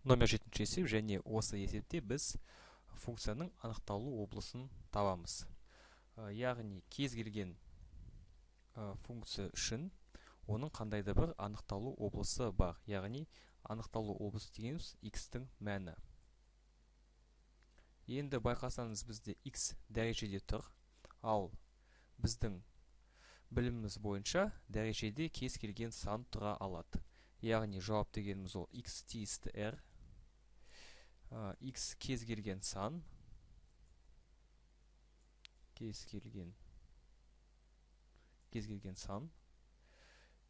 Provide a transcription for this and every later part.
Номер 7 есеп, және осы есепте біз функцияның анықталу облысын табамыз. Яғни кез келген функция үшін оның қандай да бір анықталу облысы бар. Яғни анықталу облысы дегеніміз x-тің мәні. Енді байқасаңыз, бізде x дәрежеде тұр, ал біздің біліміміз бойынша дәрежеде кез келген сан тұра алады. Яғни жауап дегеніміз ол x тиісті r, x кез келген сан,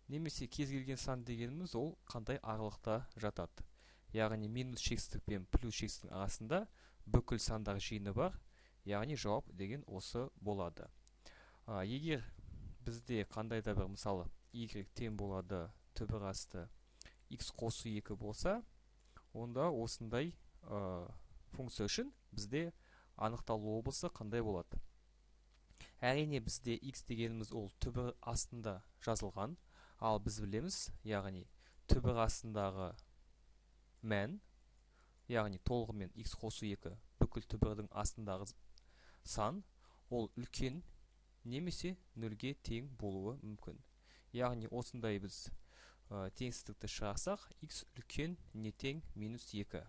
немесе кез келген сан дегеніміз ол қандай аралықта жатады. Яғни минус шекстік пен плюс шекстің арасында бүкіл сандар жиыны бар, яғни жауап деген осы болады. Егер бізде қандай да бір, мысалы, y тең болады түбір асты x қосу 2 болса, онда осындай функция үшін бізде анықталу облысы қандай болады? Әрине бізде x дегеніміз ол түбір астында жазылған, ал біз білеміз, яғни түбір астындағы мән, яғни толығымен x қосу 2 бүкіл түбірдің астындағы сан, ол үлкен немесе нөлге тең болуы мүмкін. Яғни осындай біз теңсіздікті шығарсақ, x үлкен не тең минус 2.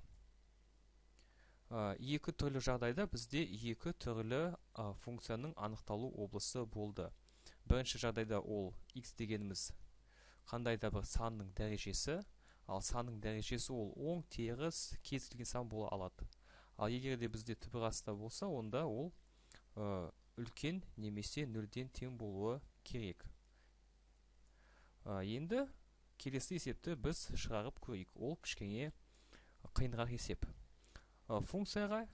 Екі түрлі жағдайда бізде екі түрлі функцияның анықталу облысы болды. Бірінші жағдайда ол x дегеніміз қандай да бір санның дәрежесі, ал санның дәрежесі ол оң, теріс, кез келген сан бола алады. Ал егер де бізде түбір астында болса, онда ол үлкен немесе нөлден тең болуы керек. Енді келесі есепті біз шығарып көрейік. Ол кішкене қиынрақ есеп. Функцияға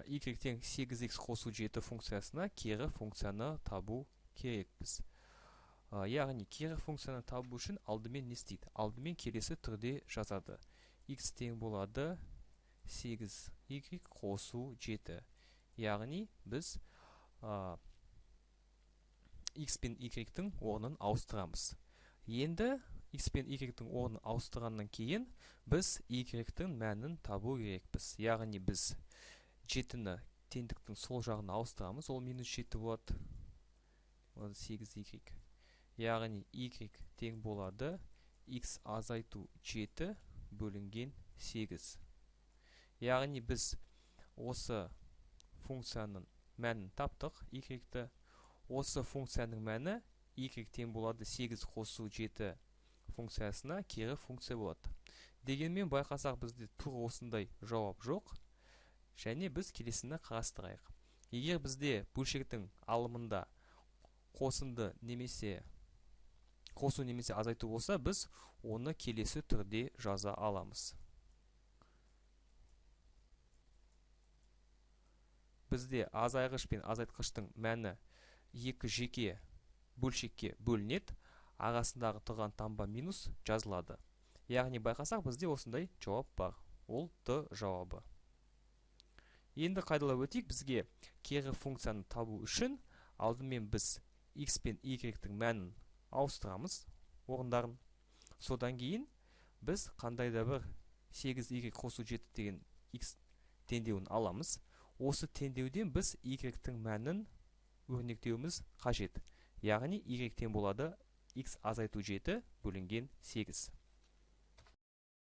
y тең 8x қосу 7 функциясына кері функцияны табу керек біз. Яғни кері функцияны табу үшін алдымен не істейді? Алдымен келесі түрде жазады. X тең болады 8y қосу 7. Яғни біз x пен y-тің орнын ауыстырамыз. Енді x пен y-тің орнын ауыстырғаннан кейін біз y-тің мәнін табу керекпіз. Яғни біз 7-ні теңдіктің сол жағына ауыстырамыз, ол минус 7 болады. 8y. Яғни y тең болады x азайту 7 бөлінген 8. Яғни біз осы функцияның мәнін таптық, y-ті. Осы функцияның мәні y тең болады 8 қосу 7 функциясына кері функция болады. Дегенмен байқасақ, бізде тура осындай жауап жоқ, және біз келесіні қарастырайық. Егер бізде бөлшектің алымында қосу немесе азайту болса, біз оны келесі түрде жаза аламыз. Бізде азайғыш пен азайтқыштың мәні екі жеке бөлшекке бөлінеді, арасындағы тұрған таңба минус жазылады. Яғни байқасақ, бізде осындай жауап бар. Ол Т жауабы. Енді қайдалап өтейік, бізге кері функцияны табу үшін алдымен біз x пен y-тің мәнін ауыстырамыз орындарын. Содан кейін біз қандай да бір 8y қосу 7 деген x теңдеуін аламыз. Осы теңдеуден біз y-тің мәнін өрнектеуіміз қажет. Яғни y тең болады x азайту 7 бөлінген 8.